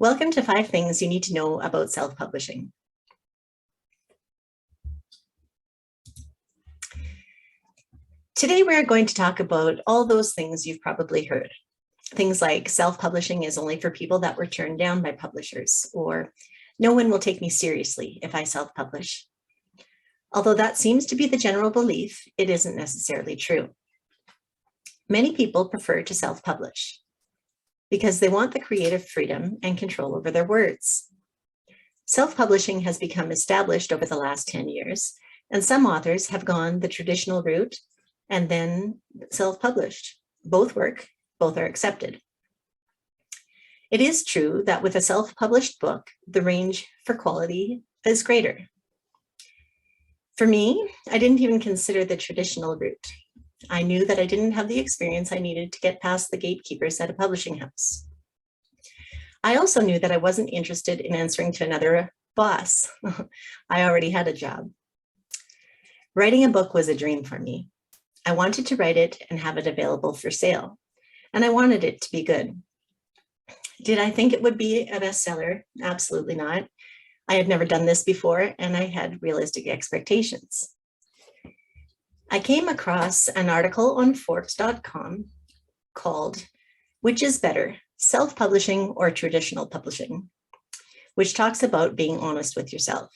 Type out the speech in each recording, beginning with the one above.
Welcome to 5 Things You Need to Know About Self-Publishing. Today we're going to talk about all those things you've probably heard. Things like self-publishing is only for people that were turned down by publishers, or no one will take me seriously if I self-publish. Although that seems to be the general belief, it isn't necessarily true. Many people prefer to self-publish because they want the creative freedom and control over their words. Self-publishing has become established over the last 10 years, and some authors have gone the traditional route and then self-published. Both work, both are accepted. It is true that with a self-published book, the range for quality is greater. For me, I didn't even consider the traditional route. I knew that I didn't have the experience I needed to get past the gatekeepers at a publishing house. I also knew that I wasn't interested in answering to another boss. I already had a job. Writing a book was a dream for me. I wanted to write it and have it available for sale, and I wanted it to be good. Did I think it would be a bestseller? Absolutely not. I had never done this before, and I had realistic expectations. I came across an article on Forbes.com called "Which is Better, Self-Publishing or Traditional Publishing?" which talks about being honest with yourself.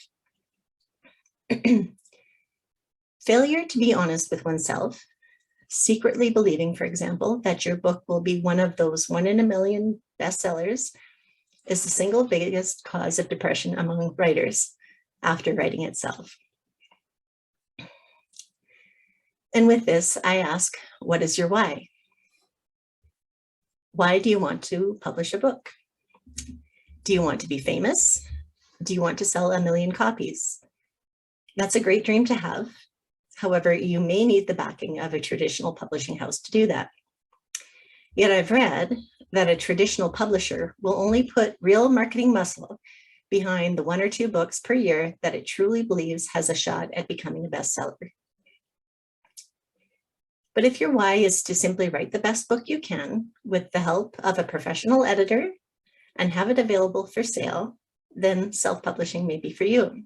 Failure to be honest with oneself, secretly believing, for example, that your book will be one of those 1 in a million bestsellers, is the single biggest cause of depression among writers after writing itself. And with this, I ask, what is your why? Why do you want to publish a book? Do you want to be famous? Do you want to sell 1 million copies? That's a great dream to have. However, you may need the backing of a traditional publishing house to do that. Yet I've read that a traditional publisher will only put real marketing muscle behind the 1 or 2 books per year that it truly believes has a shot at becoming a bestseller. But if your why is to simply write the best book you can with the help of a professional editor and have it available for sale, then self-publishing may be for you.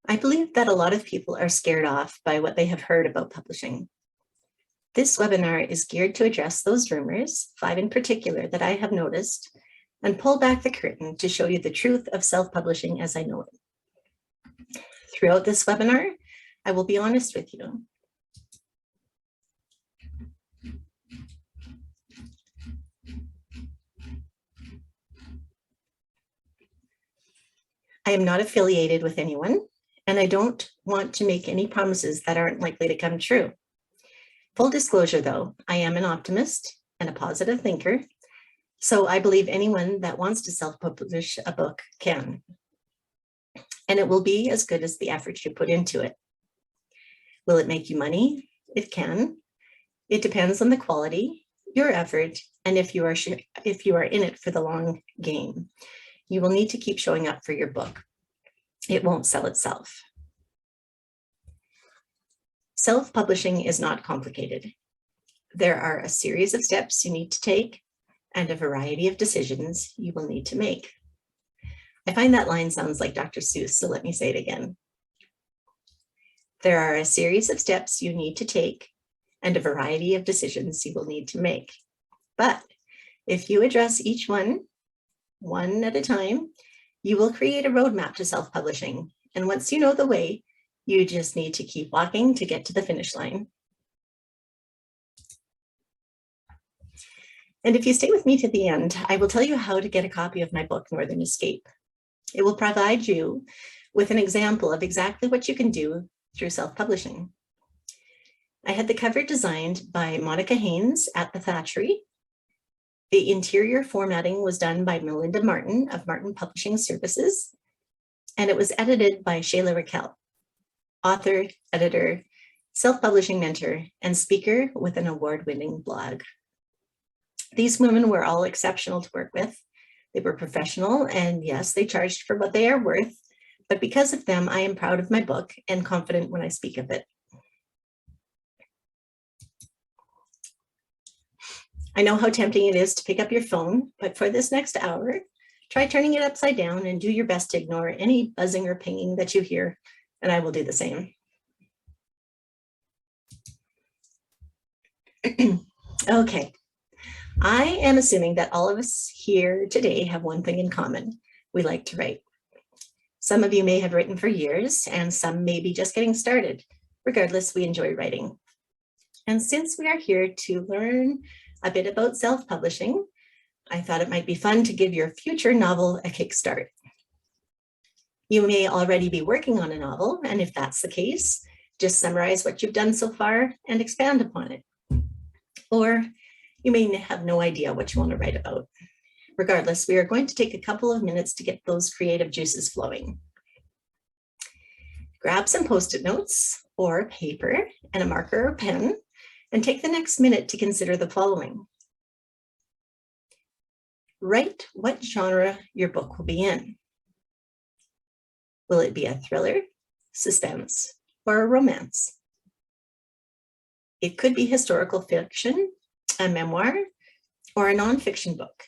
I believe that a lot of people are scared off by what they have heard about publishing. This webinar is geared to address those rumors, 5 in particular, that I have noticed, and pull back the curtain to show you the truth of self-publishing as I know it. Throughout this webinar, I will be honest with you. I am not affiliated with anyone, and I don't want to make any promises that aren't likely to come true. Full disclosure though, I am an optimist and a positive thinker, so I believe anyone that wants to self-publish a book can. And it will be as good as the effort you put into it. Will it make you money? It can. It depends on the quality, your effort, and if you are in it for the long game. You will need to keep showing up for your book. It won't sell itself. Self-publishing is not complicated. There are a series of steps you need to take and a variety of decisions you will need to make. I find that line sounds like Dr. Seuss, so let me say it again. There are a series of steps you need to take and a variety of decisions you will need to make. But if you address each one at a time, you will create a roadmap to self-publishing. And once you know the way, you just need to keep walking to get to the finish line. And if you stay with me to the end, I will tell you how to get a copy of my book, Northern Escape. It will provide you with an example of exactly what you can do through self-publishing. I had the cover designed by Monica Haynes at the Thatchery. The interior formatting was done by Melinda Martin of Martin Publishing Services, and it was edited by Shayla Raquel, author, editor, self-publishing mentor, and speaker with an award-winning blog. These women were all exceptional to work with. They were professional, and yes, they charged for what they are worth, but because of them, I am proud of my book and confident when I speak of it. I know how tempting it is to pick up your phone, but for this next hour, try turning it upside down and do your best to ignore any buzzing or pinging that you hear, and I will do the same. Okay, I am assuming that all of us here today have one thing in common. We like to write. Some of you may have written for years, and some may be just getting started. Regardless, we enjoy writing. And since we are here to learn a bit about self-publishing, I thought it might be fun to give your future novel a kickstart. You may already be working on a novel, and if that's the case, just summarize what you've done so far and expand upon it. Or you may have no idea what you want to write about. Regardless, we are going to take a couple of minutes to get those creative juices flowing. Grab some Post-it notes or paper and a marker or pen, and take the next minute to consider the following. Write what genre your book will be in. Will it be a thriller, suspense, or a romance? It could be historical fiction, a memoir, or a nonfiction book.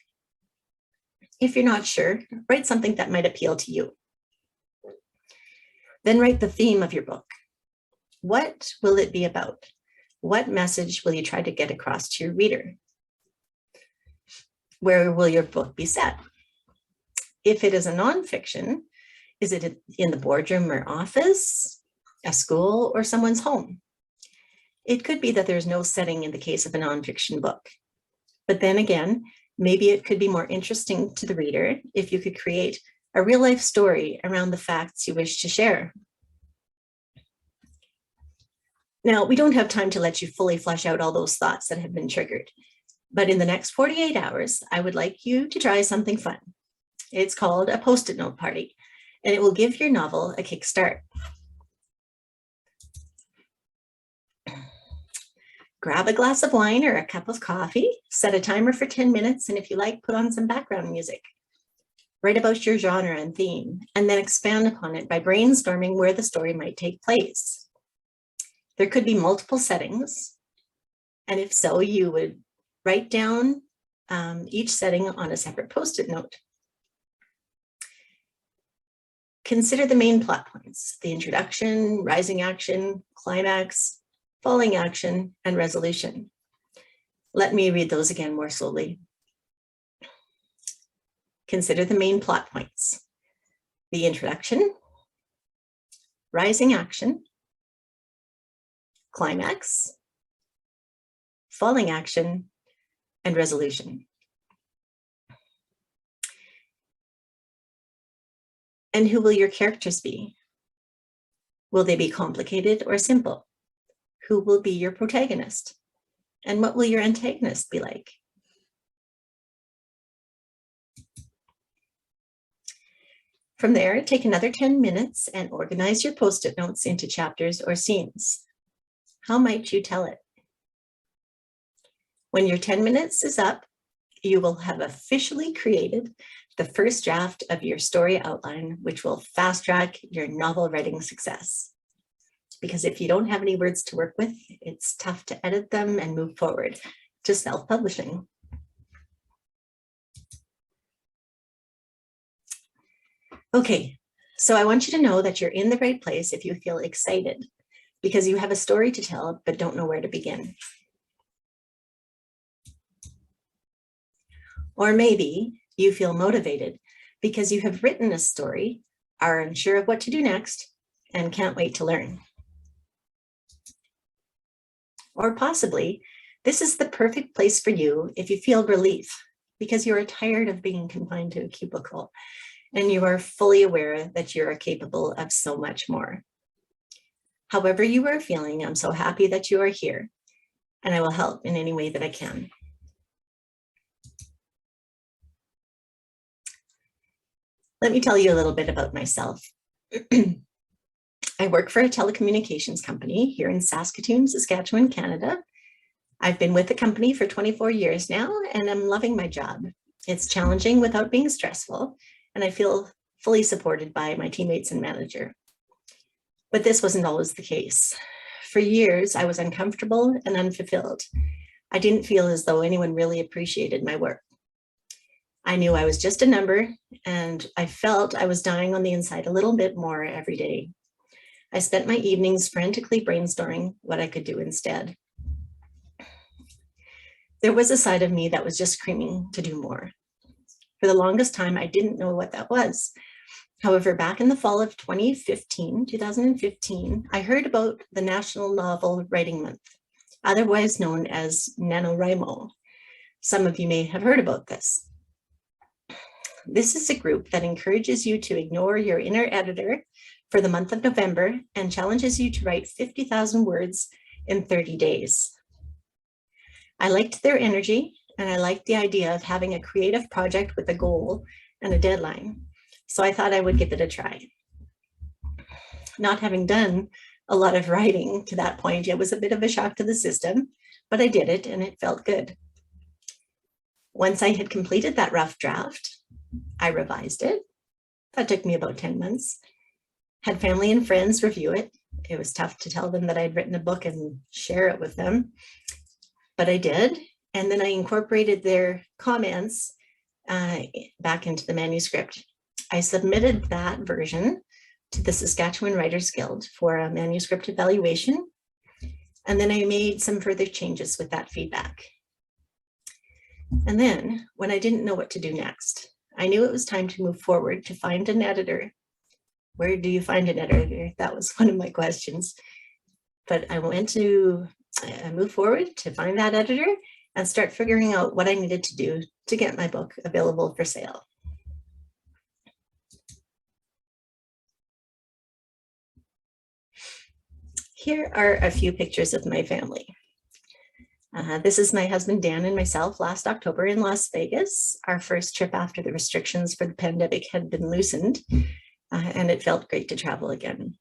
If you're not sure, write something that might appeal to you. Then write the theme of your book. What will it be about? What message will you try to get across to your reader? Where will your book be set? If it is a nonfiction, is it in the boardroom or office, a school, or someone's home? It could be that there's no setting in the case of a nonfiction book. But then again, maybe it could be more interesting to the reader if you could create a real-life story around the facts you wish to share. Now, we don't have time to let you fully flesh out all those thoughts that have been triggered, but in the next 48 hours, I would like you to try something fun. It's called a Post-it note party, and it will give your novel a kickstart. Grab a glass of wine or a cup of coffee, set a timer for 10 minutes, and if you like, put on some background music. Write about your genre and theme, and then expand upon it by brainstorming where the story might take place. There could be multiple settings, and if so, you would write down each setting on a separate Post-it note. Consider the main plot points: the introduction, rising action, climax, falling action, and resolution. Let me read those again more slowly. Consider the main plot points: the introduction, rising action, climax, falling action, and resolution. And who will your characters be? Will they be complicated or simple? Who will be your protagonist? And what will your antagonist be like? From there, take another 10 minutes and organize your Post-it notes into chapters or scenes. How might you tell it? When your 10 minutes is up, you will have officially created the first draft of your story outline, which will fast-track your novel writing success. Because if you don't have any words to work with, it's tough to edit them and move forward to self-publishing. Okay, so I want you to know that you're in the right place if you feel excited, because you have a story to tell, but don't know where to begin. Or maybe you feel motivated because you have written a story, are unsure of what to do next, and can't wait to learn. Or possibly, this is the perfect place for you if you feel relief because you are tired of being confined to a cubicle and you are fully aware that you are capable of so much more. However you are feeling, I'm so happy that you are here, and I will help in any way that I can. Let me tell you a little bit about myself. I work for a telecommunications company here in Saskatoon, Saskatchewan, Canada. I've been with the company for 24 years now, and I'm loving my job. It's challenging without being stressful, and I feel fully supported by my teammates and manager. But this wasn't always the case. For years, I was uncomfortable and unfulfilled. I didn't feel as though anyone really appreciated my work. I knew I was just a number, and I felt I was dying on the inside a little bit more every day. I spent my evenings frantically brainstorming what I could do instead. There was a side of me that was just screaming to do more. For the longest time, I didn't know what that was. However, back in the fall of 2015, I heard about the National Novel Writing Month, otherwise known as NaNoWriMo. Some of you may have heard about this. This is a group that encourages you to ignore your inner editor for the month of November and challenges you to write 50,000 words in 30 days. I liked their energy, and I liked the idea of having a creative project with a goal and a deadline. So I thought I would give it a try. Not having done a lot of writing to that point, it was a bit of a shock to the system, but I did it and it felt good. Once I had completed that rough draft, I revised it. That took me about 10 months. Had family and friends review it. It was tough to tell them that I'd written a book and share it with them, but I did. And then I incorporated their comments back into the manuscript. I submitted that version to the Saskatchewan Writers Guild for a manuscript evaluation. And then I made some further changes with that feedback. And then when I didn't know what to do next, I knew it was time to move forward to find an editor. Where do you find an editor? That was one of my questions. But I went to move forward to find that editor and start figuring out what I needed to do to get my book available for sale. Here are a few pictures of my family. This is my husband, Dan, and myself last October in Las Vegas, our first trip after the restrictions for the pandemic had been loosened, and it felt great to travel again.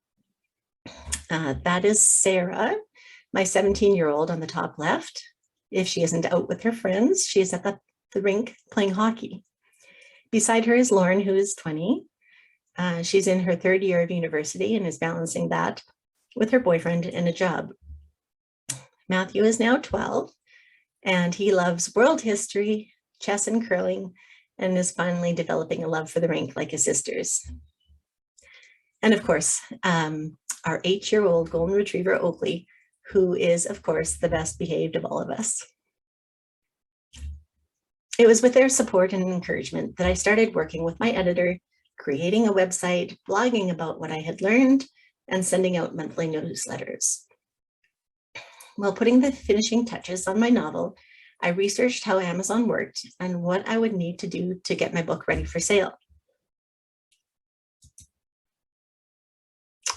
That is Sarah, my 17-year-old on the top left. If she isn't out with her friends, she is at the rink playing hockey. Beside her is Lauren, who is 20. She's in her third year of university and is balancing that with her boyfriend and a job. Matthew is now 12, and he loves world history, chess and curling, and is finally developing a love for the rink like his sisters. And of course, our 8-year-old golden retriever, Oakley, who is, of course, the best behaved of all of us. It was with their support and encouragement that I started working with my editor, creating a website, blogging about what I had learned, and sending out monthly newsletters. While putting the finishing touches on my novel, I researched how Amazon worked and what I would need to do to get my book ready for sale.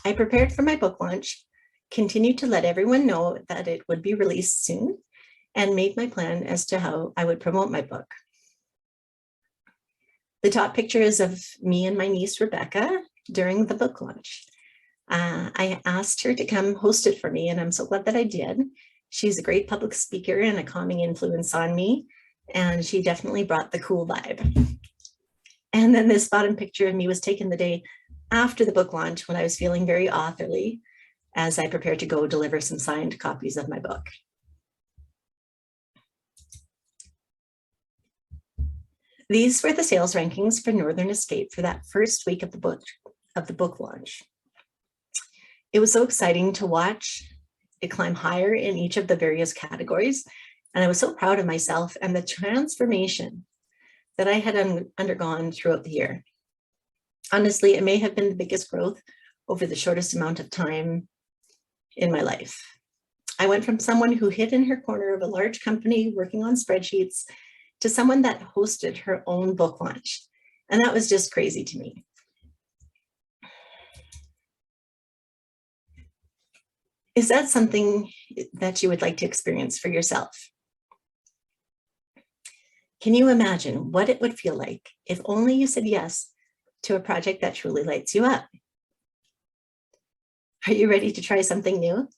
I prepared for my book launch, continued to let everyone know that it would be released soon, and made my plan as to how I would promote my book. The top picture is of me and my niece, Rebecca, during the book launch. I asked her to come host it for me, and I'm so glad that I did. She's a great public speaker and a calming influence on me, and she definitely brought the cool vibe. And then this bottom picture of me was taken the day after the book launch when I was feeling very authorly as I prepared to go deliver some signed copies of my book. These were the sales rankings for Northern Escape for that first week of the book launch. It was so exciting to watch it climb higher in each of the various categories, and I was so proud of myself and the transformation that I had undergone throughout the year. Honestly, it may have been the biggest growth over the shortest amount of time in my life. I went from someone who hid in her corner of a large company working on spreadsheets to someone that hosted her own book launch, and that was just crazy to me. Is that something that you would like to experience for yourself? Can you imagine what it would feel like if only you said yes to a project that truly lights you up? Are you ready to try something new?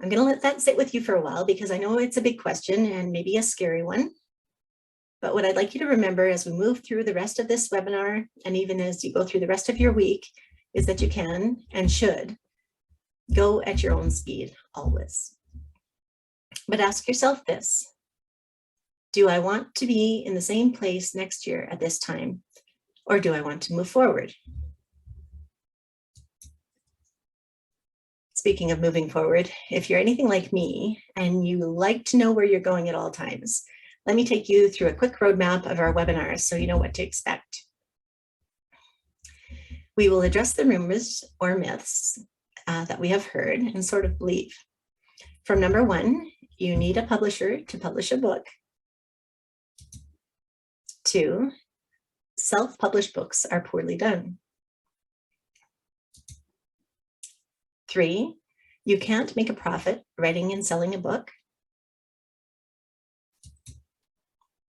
I'm going to let that sit with you for a while because I know it's a big question and maybe a scary one. But what I'd like you to remember as we move through the rest of this webinar, and even as you go through the rest of your week, is that you can and should go at your own speed always. But ask yourself this: do I want to be in the same place next year at this time, or do I want to move forward? Speaking of moving forward, if you're anything like me and you like to know where you're going at all times, let me take you through a quick roadmap of our webinars so you know what to expect. We will address the rumors or myths that we have heard and sort of believe. From number 1, you need a publisher to publish a book. 2, self-published books are poorly done. 3, you can't make a profit writing and selling a book.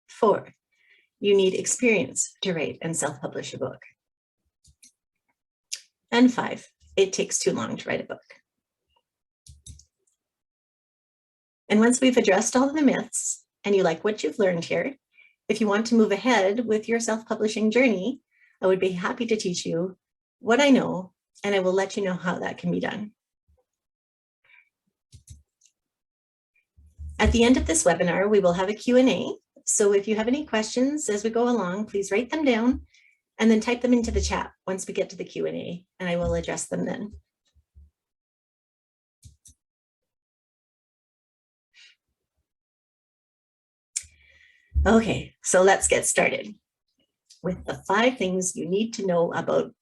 4, you need experience to write and self-publish a book. And 5, it takes too long to write a book. And once we've addressed all of the myths and you like what you've learned here, if you want to move ahead with your self-publishing journey, I would be happy to teach you what I know, and I will let you know how that can be done. At the end of this webinar, we will have a Q&A. So if you have any questions as we go along, please write them down and then type them into the chat once we get to the Q&A, and I will address them then. Okay, so let's get started with the 5 things you need to know about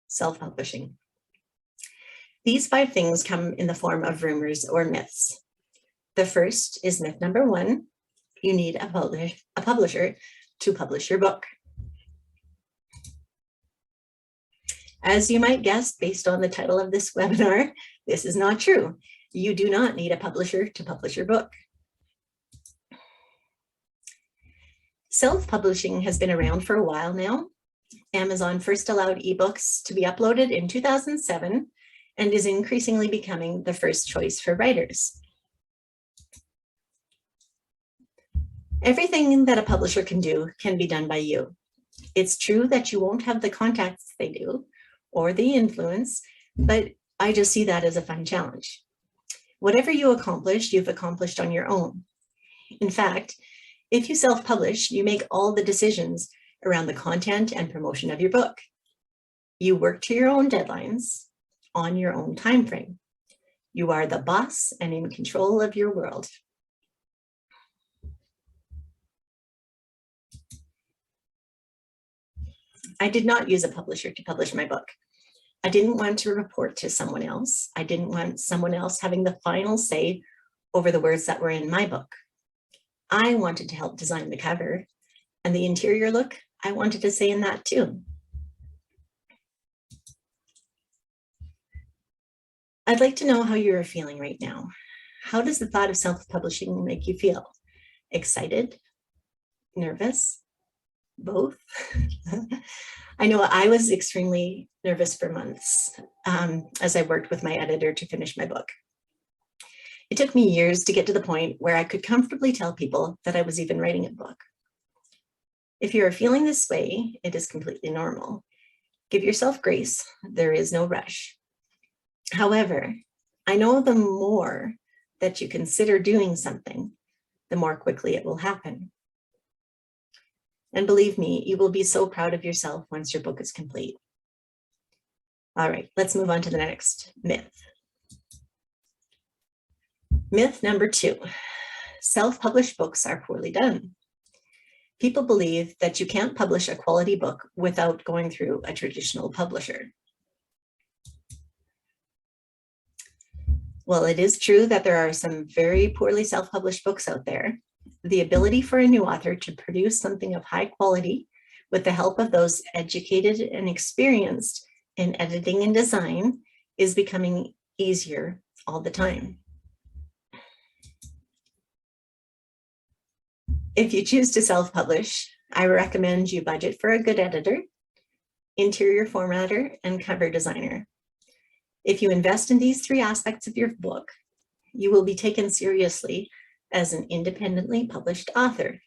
self-publishing. These 5 things come in the form of rumors or myths. The first is myth number 1, you need a publisher to publish your book. As you might guess, based on the title of this webinar, this is not true. You do not need a publisher to publish your book. Self-publishing has been around for a while now. Amazon first allowed ebooks to be uploaded in 2007 and is increasingly becoming the first choice for writers. Everything that a publisher can do can be done by you. It's true that you won't have the contacts they do or the influence, but I just see that as a fun challenge. Whatever you accomplish, you've accomplished on your own. In fact, if you self-publish, you make all the decisions around the content and promotion of your book. You work to your own deadlines on your own time frame. You are the boss and in control of your world. I did not use a publisher to publish my book. I didn't want to report to someone else. I didn't want someone else having the final say over the words that were in my book. I wanted to help design the cover, and the interior look, I wanted to say in that too. I'd like to know how you're feeling right now. How does the thought of self-publishing make you feel? Excited? Nervous? Both? I know I was extremely nervous for months as I worked with my editor to finish my book. It took me years to get to the point where I could comfortably tell people that I was even writing a book. If you're feeling this way, it is completely normal. Give yourself grace. There is no rush. However, I know the more that you consider doing something, the more quickly it will happen. And believe me, you will be so proud of yourself once your book is complete. All right, let's move on to the next myth. Myth number 2, self-published books are poorly done. People believe that you can't publish a quality book without going through a traditional publisher. Well, it is true that there are some very poorly self-published books out there. The ability for a new author to produce something of high quality with the help of those educated and experienced in editing and design is becoming easier all the time. If you choose to self-publish, I recommend you budget for a good editor, interior formatter, and cover designer. If you invest in these 3 aspects of your book, you will be taken seriously as an independently published author.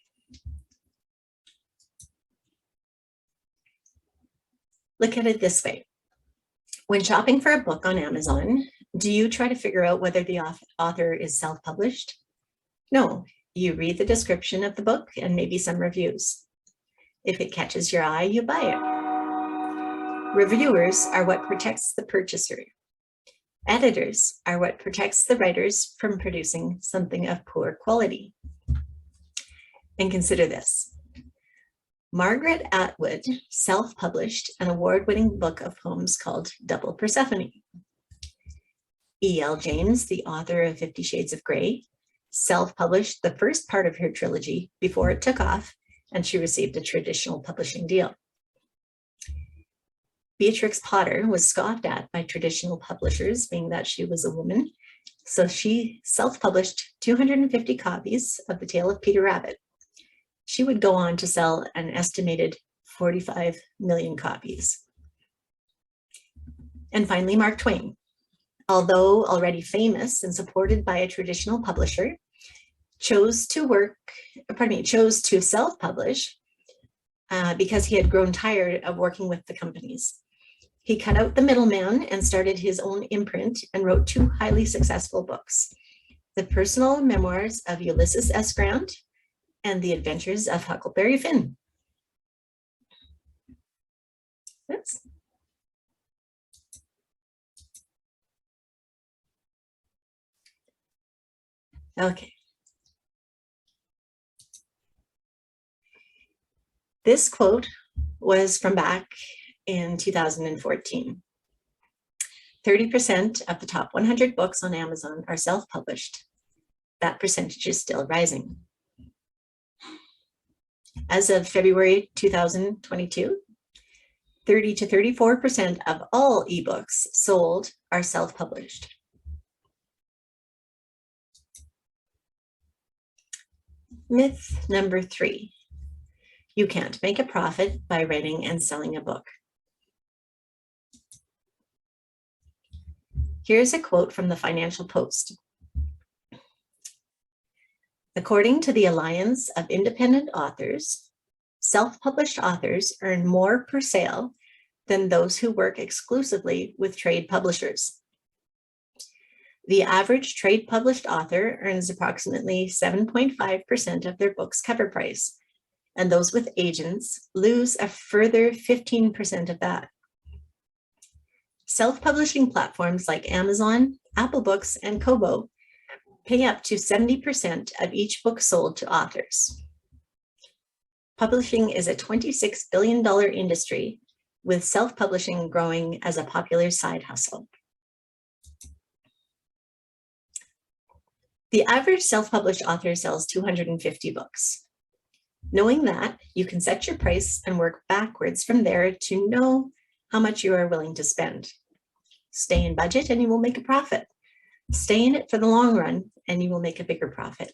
Look at it this way. When shopping for a book on Amazon, do you try to figure out whether the author is self-published? No, you read the description of the book and maybe some reviews. If it catches your eye, you buy it. Reviewers are what protects the purchaser. Editors are what protects the writers from producing something of poor quality. And consider this. Margaret Atwood self-published an award-winning book of poems called Double Persephone. E.L. James, the author of 50 Shades of Grey, self-published the first part of her trilogy before it took off, and she received a traditional publishing deal. Beatrix Potter was scoffed at by traditional publishers, being that she was a woman, so she self-published 250 copies of The Tale of Peter Rabbit. She would go on to sell an estimated 45 million copies. And finally, Mark Twain. Although already famous and supported by a traditional publisher, chose to self-publish because he had grown tired of working with the companies. He cut out the middleman and started his own imprint and wrote 2 highly successful books, The Personal Memoirs of Ulysses S. Grant and The Adventures of Huckleberry Finn. Oops. Okay. This quote was from back in 2014. 30% of the top 100 books on Amazon are self-published. That percentage is still rising. As of February 2022, 30 to 34% of all ebooks sold are self-published. Myth number 3. You can't make a profit by writing and selling a book. Here's a quote from the Financial Post. According to the Alliance of Independent Authors, self-published authors earn more per sale than those who work exclusively with trade publishers. The average trade-published author earns approximately 7.5% of their book's cover price, and those with agents lose a further 15% of that. Self-publishing platforms like Amazon, Apple Books, and Kobo pay up to 70% of each book sold to authors. Publishing is a $26 billion industry, with self-publishing growing as a popular side hustle. The average self-published author sells 250 books. Knowing that, you can set your price and work backwards from there to know how much you are willing to spend. Stay in budget and you will make a profit. Stay in it for the long run and you will make a bigger profit.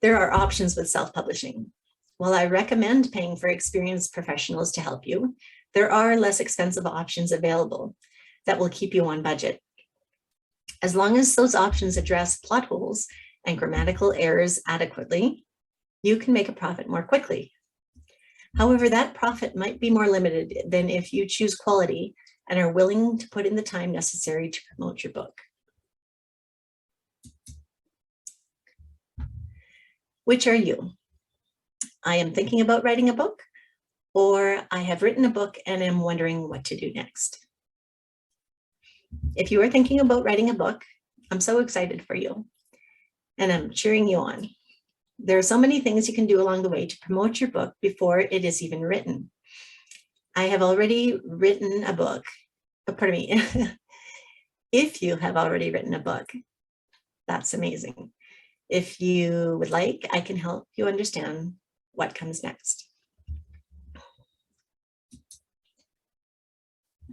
There are options with self-publishing. While I recommend paying for experienced professionals to help you, there are less expensive options available that will keep you on budget. As long as those options address plot holes and grammatical errors adequately, you can make a profit more quickly. However, that profit might be more limited than if you choose quality and are willing to put in the time necessary to promote your book. Which are you? I am thinking about writing a book, or I have written a book and am wondering what to do next. If you are thinking about writing a book, I'm so excited for you, and I'm cheering you on. There are so many things you can do along the way to promote your book before it is even written. I have already written a book, pardon me, if you have already written a book, that's amazing. If you would like, I can help you understand what comes next.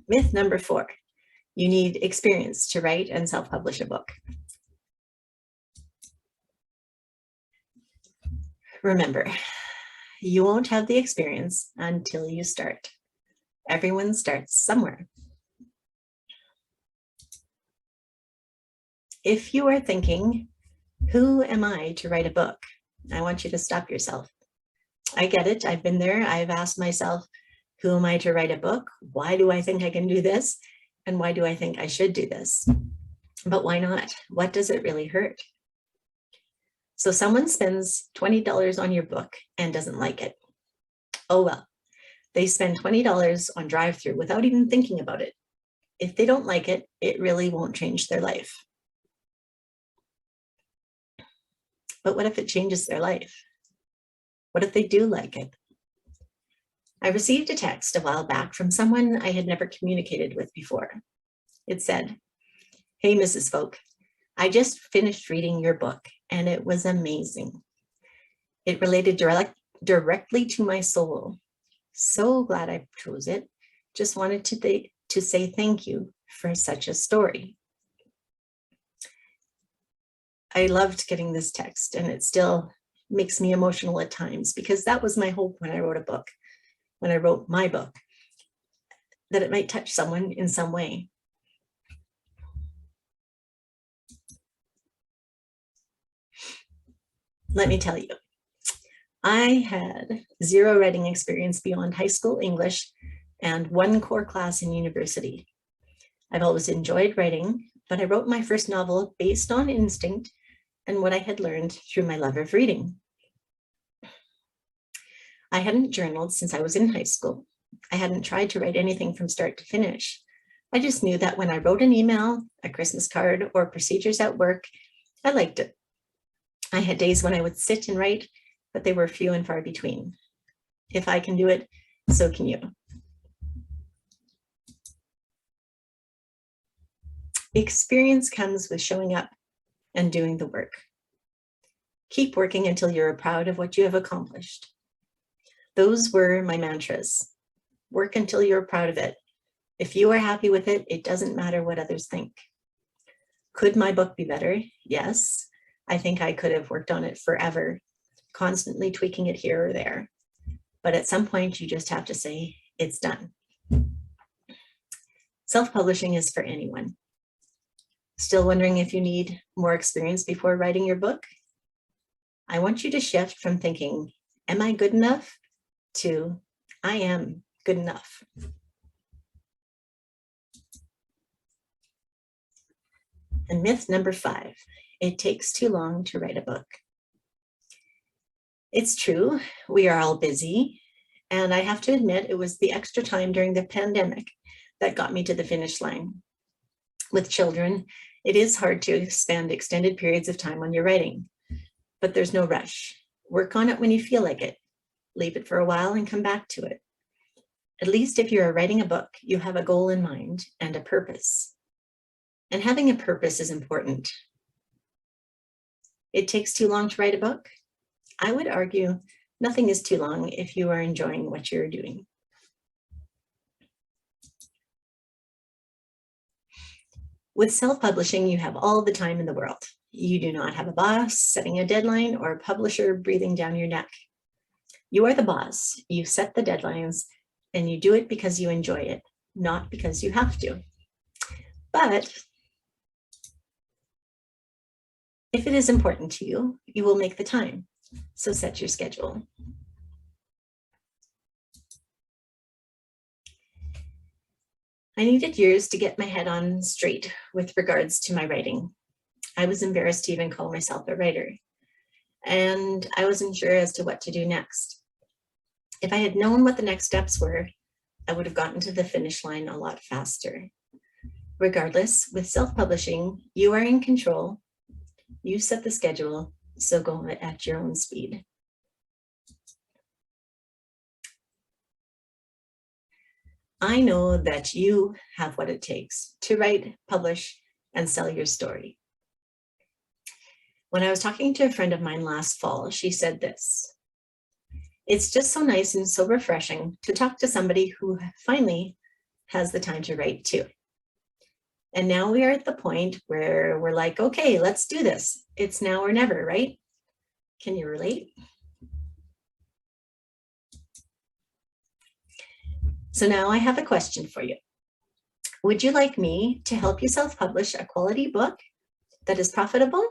Myth number 4, you need experience to write and self-publish a book. Remember, you won't have the experience until you start. Everyone starts somewhere. If you are thinking, who am I to write a book? I want you to stop yourself. I get it. I've been there. I've asked myself, who am I to write a book? Why do I think I can do this? And why do I think I should do this? But why not? What does it really hurt? So someone spends $20 on your book and doesn't like it. Oh well, they spend $20 on drive-through without even thinking about it. If they don't like it, it really won't change their life. But what if it changes their life? What if they do like it? I received a text a while back from someone I had never communicated with before. It said, "Hey, Mrs. Folk, I just finished reading your book and it was amazing. It related directly to my soul. So glad I chose it. Just wanted to say thank you for such a story." I loved getting this text, and it still makes me emotional at times, because that was my hope when I wrote a book, when I wrote my book, that it might touch someone in some way. Let me tell you, I had zero writing experience beyond high school English and one core class in university. I've always enjoyed writing, but I wrote my first novel based on instinct and what I had learned through my love of reading. I hadn't journaled since I was in high school. I hadn't tried to write anything from start to finish. I just knew that when I wrote an email, a Christmas card, or procedures at work, I liked it. I had days when I would sit and write, but they were few and far between. If I can do it, so can you. Experience comes with showing up and doing the work. Keep working until you're proud of what you have accomplished. Those were my mantras. Work until you're proud of it. If you are happy with it, it doesn't matter what others think. Could my book be better? Yes. I think I could have worked on it forever, constantly tweaking it here or there. But at some point, you just have to say, it's done. Self-publishing is for anyone. Still wondering if you need more experience before writing your book? I want you to shift from thinking, am I good enough? To, I am good enough. And myth number 5, it takes too long to write a book. It's true, we are all busy, and I have to admit it was the extra time during the pandemic that got me to the finish line. With children, it is hard to spend extended periods of time on your writing, but there's no rush. Work on it when you feel like it. Leave it for a while and come back to it. At least if you're writing a book, you have a goal in mind and a purpose. And having a purpose is important. It takes too long to write a book? I would argue nothing is too long if you are enjoying what you're doing. With self-publishing, you have all the time in the world. You do not have a boss setting a deadline or a publisher breathing down your neck. You are the boss. You set the deadlines, and you do it because you enjoy it, not because you have to. But if it is important to you, you will make the time. So set your schedule. I needed years to get my head on straight with regards to my writing. I was embarrassed to even call myself a writer, and I wasn't sure as to what to do next. If I had known what the next steps were, I would have gotten to the finish line a lot faster. Regardless, with self-publishing, you are in control. You set the schedule, so go at your own speed. I know that you have what it takes to write, publish, and sell your story. When I was talking to a friend of mine last fall, she said this: "It's just so nice and so refreshing to talk to somebody who finally has the time to write too." And now we are at the point where we're like, okay, let's do this. It's now or never, right? Can you relate? So now I have a question for you. Would you like me to help you self-publish a quality book that is profitable?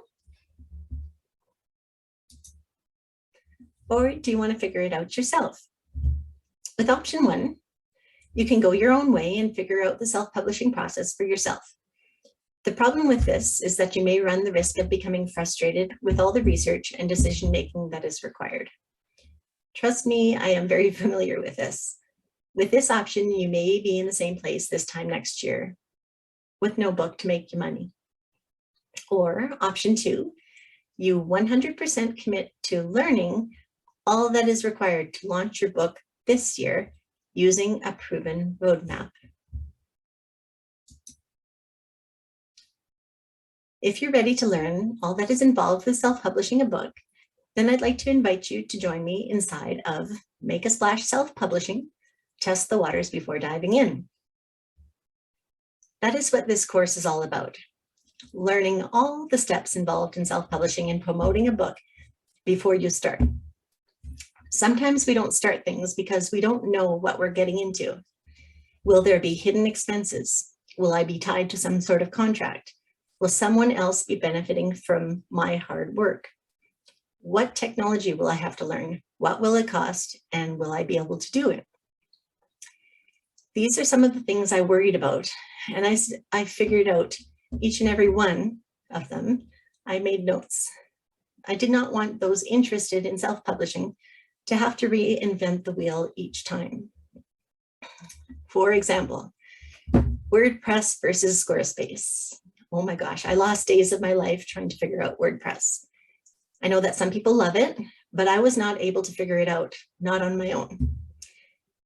Or do you want to figure it out yourself? With option 1, you can go your own way and figure out the self-publishing process for yourself. The problem with this is that you may run the risk of becoming frustrated with all the research and decision-making that is required. Trust me, I am very familiar with this. With this option, you may be in the same place this time next year with no book to make you money. Or option 2, you 100% commit to learning all that is required to launch your book this year using a proven roadmap. If you're ready to learn all that is involved with self-publishing a book, then I'd like to invite you to join me inside of Make a Splash Self-Publishing, Test the Waters Before Diving In. That is what this course is all about, learning all the steps involved in self-publishing and promoting a book before you start. Sometimes we don't start things because we don't know what we're getting into. Will there be hidden expenses? Will I be tied to some sort of contract? Will someone else be benefiting from my hard work? What technology will I have to learn? What will it cost? And will I be able to do it? These are some of the things I worried about, and I figured out each and every one of them. I made notes. I did not want those interested in self-publishing to have to reinvent the wheel each time. For example, WordPress versus Squarespace. Oh my gosh, I lost days of my life trying to figure out WordPress. I know that some people love it, but I was not able to figure it out, not on my own.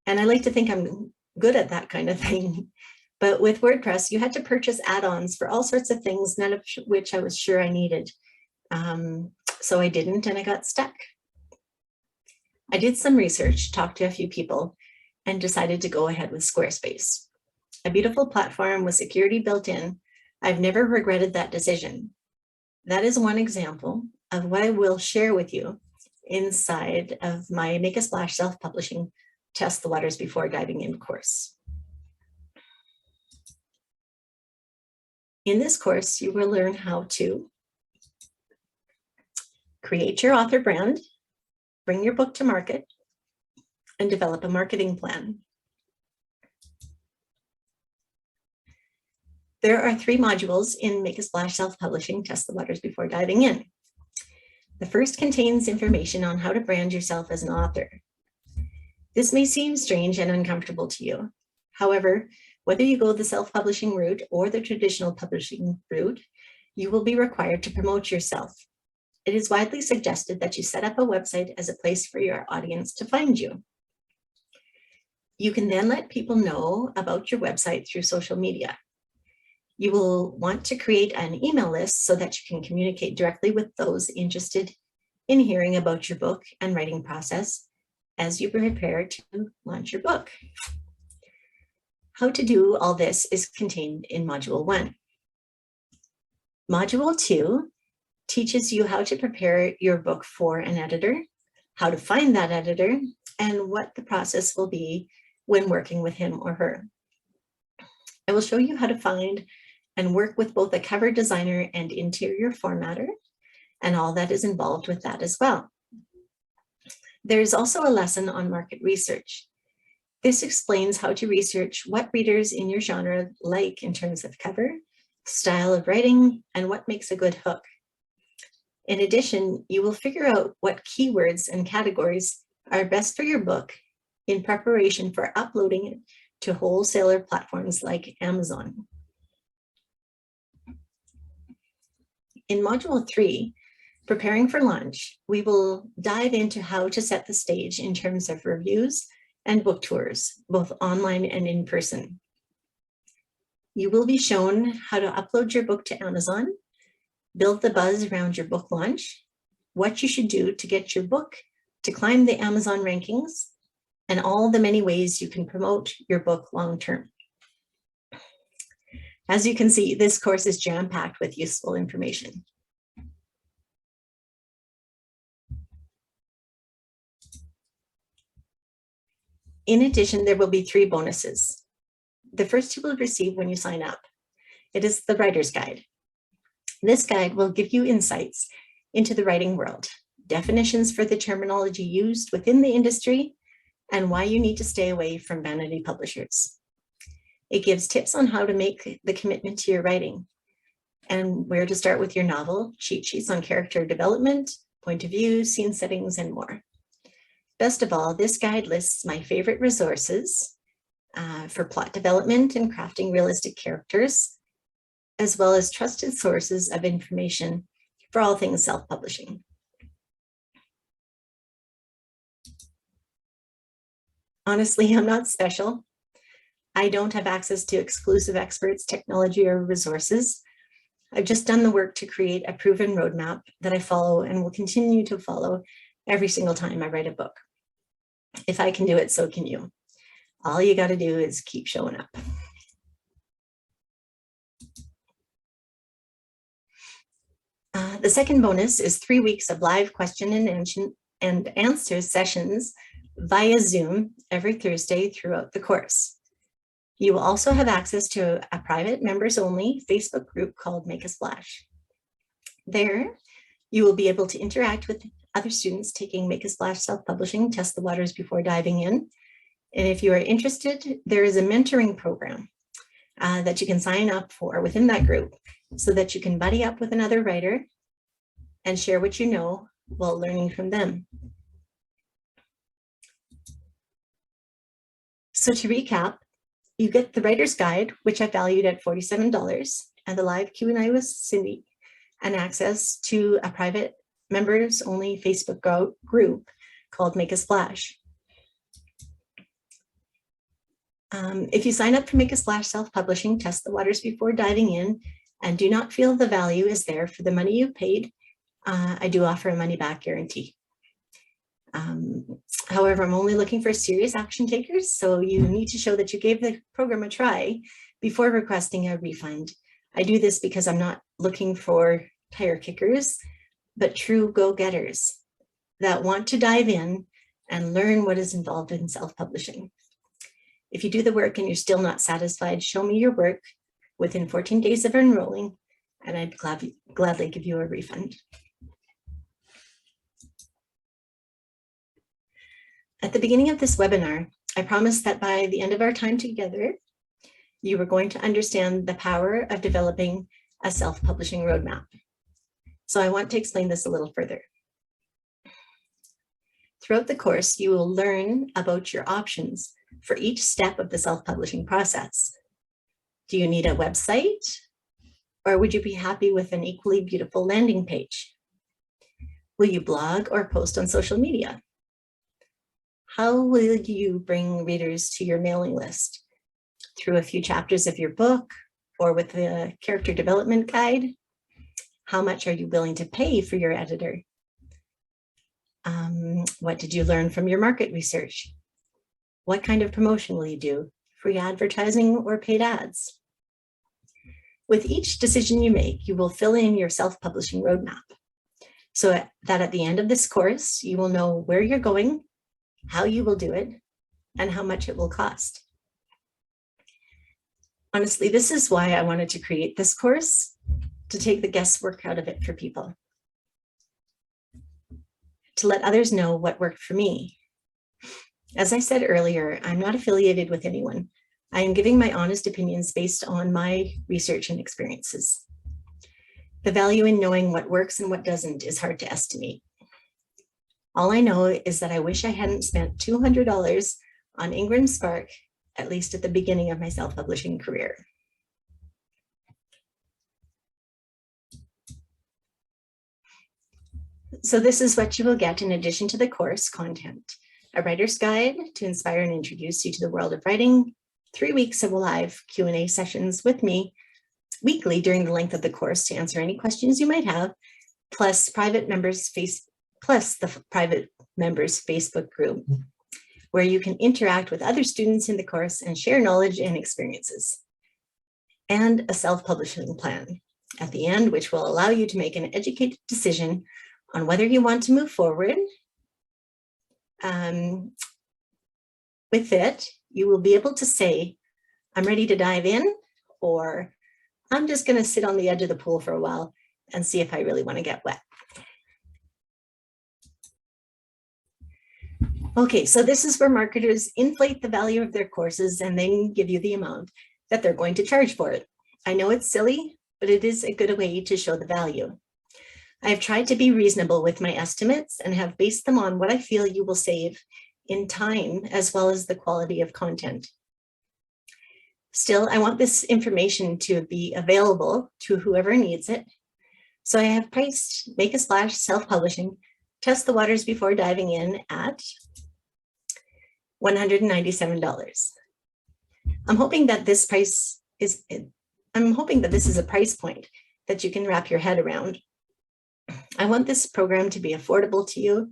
And I like to think I'm good at that kind of thing. But with WordPress, you had to purchase add-ons for all sorts of things, none of which I was sure I needed. So I didn't, and I got stuck. I did some research, talked to a few people, and decided to go ahead with Squarespace. A beautiful platform with security built in. I've never regretted that decision. That is one example of what I will share with you inside of my Make a Splash Self-Publishing Test the Waters Before Diving In course. In this course, you will learn how to create your author brand, bring your book to market, and develop a marketing plan. There are 3 modules in Make a Splash Self-Publishing Test the Waters Before Diving In. The first contains information on how to brand yourself as an author. This may seem strange and uncomfortable to you. However, whether you go the self-publishing route or the traditional publishing route, you will be required to promote yourself. It is widely suggested that you set up a website as a place for your audience to find you. You can then let people know about your website through social media. You will want to create an email list so that you can communicate directly with those interested in hearing about your book and writing process as you prepare to launch your book. How to do all this is contained in Module 1. Module 2 teaches you how to prepare your book for an editor, how to find that editor, and what the process will be when working with him or her. I will show you how to find and work with both a cover designer and interior formatter, and all that is involved with that as well. There's also a lesson on market research. This explains how to research what readers in your genre like in terms of cover, style of writing, and what makes a good hook. In addition, you will figure out what keywords and categories are best for your book in preparation for uploading it to wholesaler platforms like Amazon. In Module 3, Preparing for Launch, we will dive into how to set the stage in terms of reviews and book tours, both online and in person. You will be shown how to upload your book to Amazon, build the buzz around your book launch, what you should do to get your book to climb the Amazon rankings, and all the many ways you can promote your book long-term. As you can see, this course is jam-packed with useful information. In addition, there will be 3 bonuses. The first you will receive when you sign up. It is the Writer's Guide. This guide will give you insights into the writing world, definitions for the terminology used within the industry, and why you need to stay away from vanity publishers. It gives tips on how to make the commitment to your writing, and where to start with your novel, cheat sheets on character development, point of view, scene settings, and more. Best of all, this guide lists my favorite resources for plot development and crafting realistic characters, as well as trusted sources of information for all things self-publishing. Honestly, I'm not special. I don't have access to exclusive experts, technology, or resources. I've just done the work to create a proven roadmap that I follow and will continue to follow every single time I write a book. If I can do it, so can you. All you got to do is keep showing up. The second bonus is 3 weeks of live question and answer sessions via Zoom every Thursday throughout the course. You will also have access to a private members-only Facebook group called Make a Splash. There, you will be able to interact with other students taking Make a Splash self-publishing, test the waters before diving in. And if you are interested, there is a mentoring program that you can sign up for within that group so that you can buddy up with another writer and share what you know while learning from them. So to recap, you get the writer's guide, which I valued at $47, and the live Q&A with Cindy, and access to a private members-only Facebook group called Make a Splash. If you sign up for Make a Splash self-publishing, test the waters before diving in, and do not feel the value is there for the money you've paid, I do offer a money-back guarantee. However, I'm only looking for serious action takers, so you need to show that you gave the program a try before requesting a refund. I do this because I'm not looking for tire kickers, but true go-getters that want to dive in and learn what is involved in self-publishing. If you do the work and you're still not satisfied, show me your work within 14 days of enrolling, and I'd gladly give you a refund. At the beginning of this webinar, I promised that by the end of our time together, you were going to understand the power of developing a self-publishing roadmap. So I want to explain this a little further. Throughout the course, you will learn about your options for each step of the self-publishing process. Do you need a website? Or would you be happy with an equally beautiful landing page? Will you blog or post on social media? How will you bring readers to your mailing list? Through a few chapters of your book or with the character development guide? How much are you willing to pay for your editor? What did you learn from your market research? What kind of promotion will you do? Free advertising or paid ads? With each decision you make, you will fill in your self-publishing roadmap so that at the end of this course, you will know where you're going, how you will do it, and how much it will cost. Honestly, this is why I wanted to create this course, to take the guesswork out of it for people, to let others know what worked for me. As I said earlier, I'm not affiliated with anyone. I am giving my honest opinions based on my research and experiences. The value in knowing what works and what doesn't is hard to estimate. All I know is that I wish I hadn't spent $200 on Ingram Spark, at least at the beginning of my self-publishing career. So this is what you will get in addition to the course content: a writer's guide to inspire and introduce you to the world of writing, 3 weeks of live Q&A sessions with me weekly during the length of the course to answer any questions you might have, plus the private members Facebook group, where you can interact with other students in the course and share knowledge and experiences, and a self-publishing plan at the end, which will allow you to make an educated decision on whether you want to move forward. With it, you will be able to say, I'm ready to dive in, or I'm just going to sit on the edge of the pool for a while and see if I really want to get wet. Okay, so this is where marketers inflate the value of their courses and then give you the amount that they're going to charge for it. I know it's silly, but it is a good way to show the value. I have tried to be reasonable with my estimates and have based them on what I feel you will save in time as well as the quality of content. Still, I want this information to be available to whoever needs it. So I have priced Make a Splash self-publishing, test the waters before diving in at $197. I'm hoping that this is a price point that you can wrap your head around. I want this program to be affordable to you.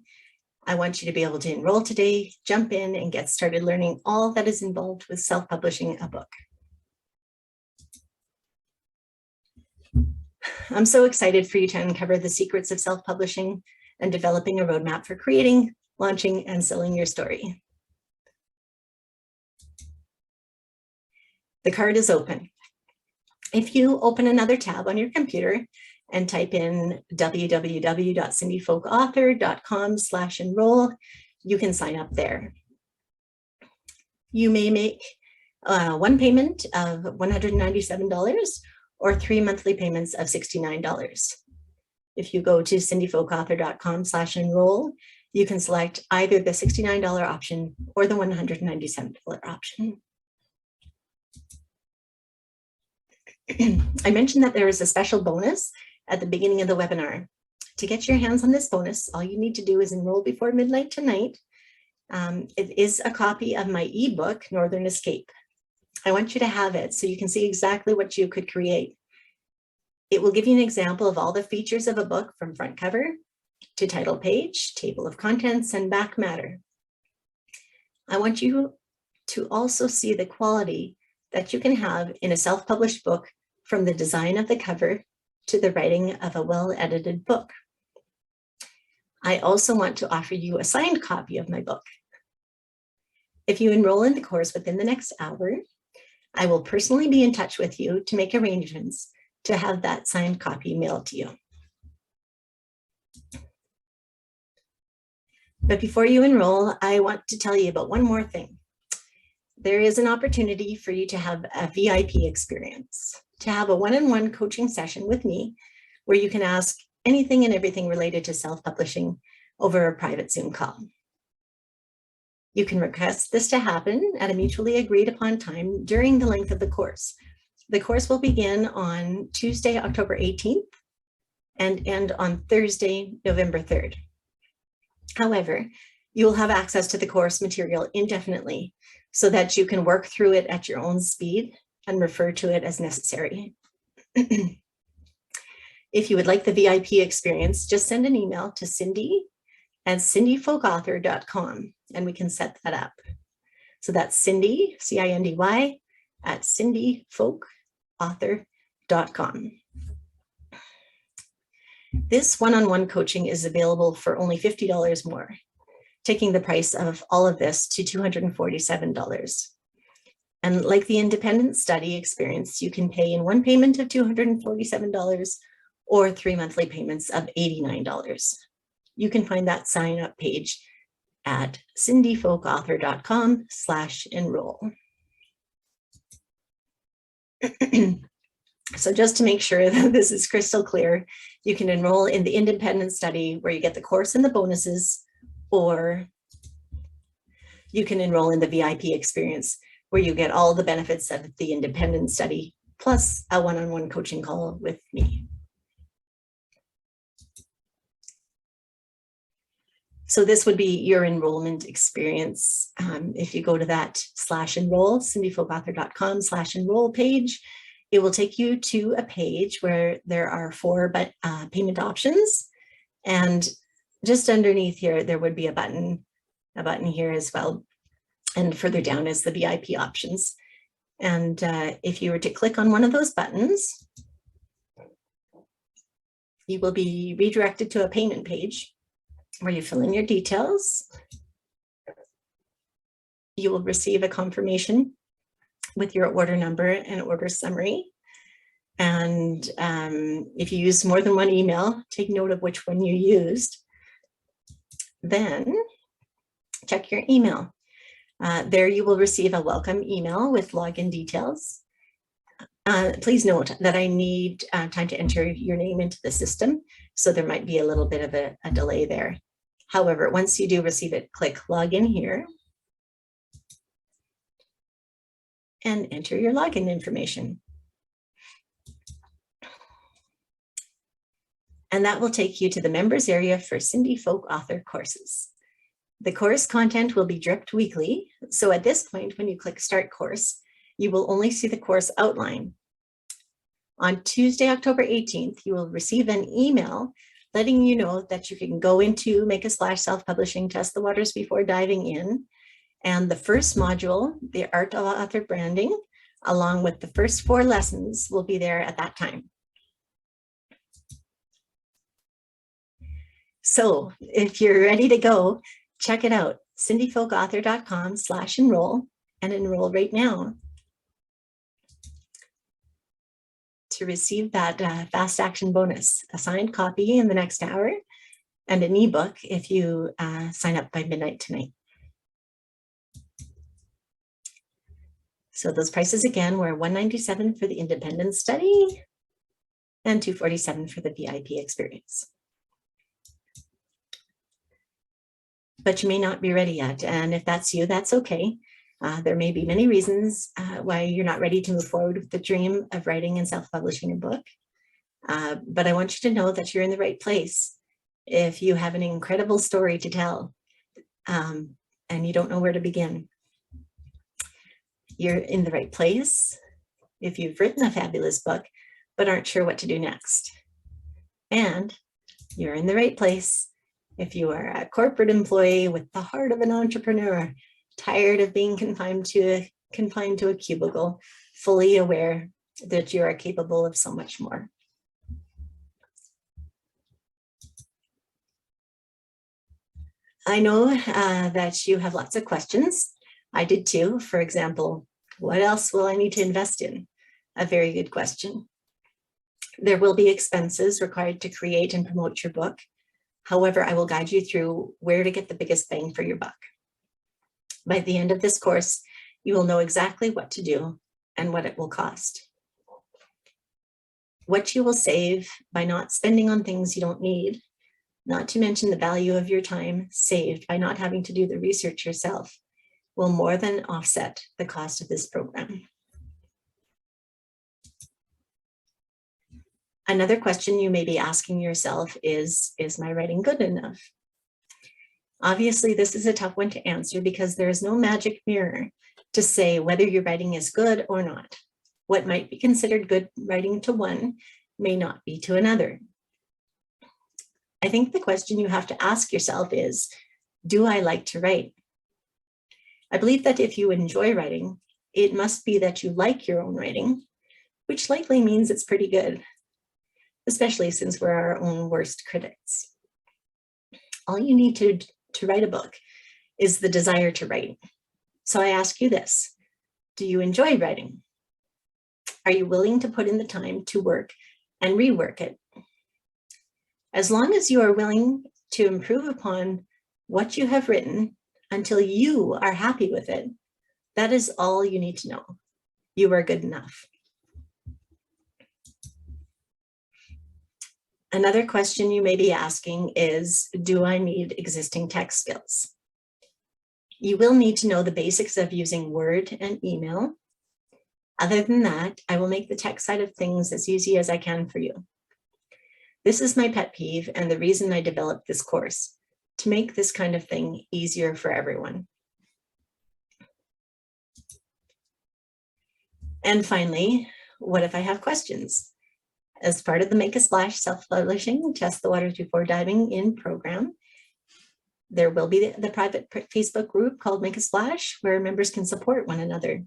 I want you to be able to enroll today, jump in, and get started learning all that is involved with self-publishing a book. I'm so excited for you to uncover the secrets of self-publishing and developing a roadmap for creating, launching, and selling your story. The card is open. If you open another tab on your computer and type in www.cindyfolkauthor.com/enroll, you can sign up there. You may make one payment of $197 or 3 monthly payments of $69. If you go to cindyfolkauthor.com/enroll, you can select either the $69 option or the $197 option. I mentioned that there is a special bonus at the beginning of the webinar. To get your hands on this bonus, all you need to do is enroll before midnight tonight. It is a copy of my ebook, Northern Escape. I want you to have it so you can see exactly what you could create. It will give you an example of all the features of a book from front cover to title page, table of contents, and back matter. I want you to also see the quality that you can have in a self-published book, from the design of the cover to the writing of a well-edited book. I also want to offer you a signed copy of my book. If you enroll in the course within the next hour, I will personally be in touch with you to make arrangements to have that signed copy mailed to you. But before you enroll, I want to tell you about one more thing. There is an opportunity for you to have a VIP experience, to have a one-on-one coaching session with me, where you can ask anything and everything related to self-publishing over a private Zoom call. You can request this to happen at a mutually agreed upon time during the length of the course. The course will begin on Tuesday, October 18th and end on Thursday, November 3rd. However, you will have access to the course material indefinitely so that you can work through it at your own speed and refer to it as necessary. If you would like the VIP experience, just send an email to cindy@cindyfolkauthor.com and we can set that up. So that's Cindy, C-I-N-D-Y, at cindyfolkauthor.com. This one-on-one coaching is available for only $50 more, taking the price of all of this to $247. And like the independent study experience, you can pay in one payment of $247 or 3 monthly payments of $89. You can find that sign up page at cindyfolkauthor.com/enroll. So just to make sure that this is crystal clear, you can enroll in the independent study where you get the course and the bonuses, or you can enroll in the VIP experience where you get all the benefits of the independent study plus a one-on-one coaching call with me. So this would be your enrollment experience. If you go to that /enroll, cindyfolkauthor.com/enroll page, it will take you to a page where there are 4 payment options. And just underneath here, there would be a button here as well. And further down is the VIP options. And if you were to click on one of those buttons, you will be redirected to a payment page where you fill in your details. You will receive a confirmation with your order number and order summary. And if you use more than one email, take note of which one you used. Then check your email. There you will receive a welcome email with login details. Please note that I need time to enter your name into the system, so there might be a little bit of a delay there. However, once you do receive it, click login here and enter your login information. And that will take you to the members area for Cindy Folk Author courses. The course content will be dripped weekly. So at this point, when you click Start Course, you will only see the course outline. On Tuesday, October 18th, you will receive an email letting you know that you can go into Make a Splash Self-Publishing, test the waters before diving in. And the first module, the Art of Author Branding, along with the first 4 lessons, will be there at that time. So if you're ready to go, check it out, cindyfolkauthor.com/enroll, and enroll right now to receive that fast action bonus, a signed copy in the next hour, and an ebook if you sign up by midnight tonight. So those prices again were $197 for the independent study and $247 for the VIP experience. But you may not be ready yet. And if that's you, that's okay. There may be many reasons why you're not ready to move forward with the dream of writing and self-publishing a book. But I want you to know that you're in the right place. If you have an incredible story to tell and you don't know where to begin, you're in the right place. If you've written a fabulous book, but aren't sure what to do next. And you're in the right place if you are a corporate employee with the heart of an entrepreneur, tired of being confined to a cubicle, fully aware that you are capable of so much more. I know that you have lots of questions. I did too. For example, what else will I need to invest in? A very good question. There will be expenses required to create and promote your book. However, I will guide you through where to get the biggest bang for your buck. By the end of this course, you will know exactly what to do and what it will cost. What you will save by not spending on things you don't need, not to mention the value of your time saved by not having to do the research yourself, will more than offset the cost of this program. Another question you may be asking yourself is my writing good enough? Obviously, this is a tough one to answer because there is no magic mirror to say whether your writing is good or not. What might be considered good writing to one may not be to another. I think the question you have to ask yourself is, do I like to write? I believe that if you enjoy writing, it must be that you like your own writing, which likely means it's pretty good, especially since we're our own worst critics. All you need to write a book is the desire to write. So I ask you this, do you enjoy writing? Are you willing to put in the time to work and rework it? As long as you are willing to improve upon what you have written until you are happy with it, that is all you need to know. You are good enough. Another question you may be asking is, do I need existing tech skills? You will need to know the basics of using Word and email. Other than that, I will make the tech side of things as easy as I can for you. This is my pet peeve and the reason I developed this course, to make this kind of thing easier for everyone. And finally, what if I have questions? As part of the Make a Splash Self-Publishing Test the Waters Before Diving In program, there will be the private Facebook group called Make a Splash, where members can support one another.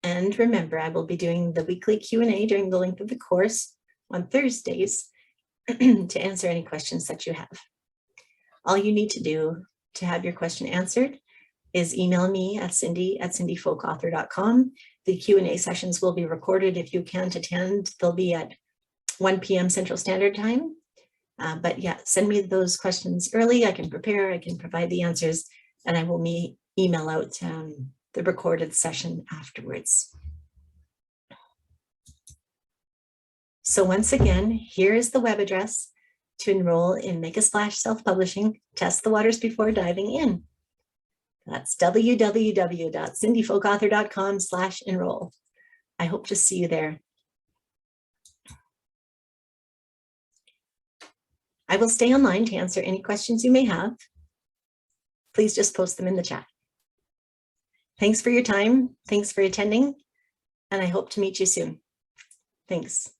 And remember, I will be doing the weekly Q&A during the length of the course on Thursdays to answer any questions that you have. All you need to do to have your question answered is email me at cindy@cindyfolkauthor.com. The Q&A sessions will be recorded. If you can't attend, they'll be at 1 p.m. Central Standard Time. But yeah, send me those questions early. I can prepare, I can provide the answers, and I will email out the recorded session afterwards. So once again, here is the web address to enroll in Make a Splash Self-Publishing. Test the waters before diving in. That's www.cindyfolkauthor.com/enroll. I hope to see you there. I will stay online to answer any questions you may have. Please just post them in the chat. Thanks for your time. Thanks for attending, and I hope to meet you soon. Thanks.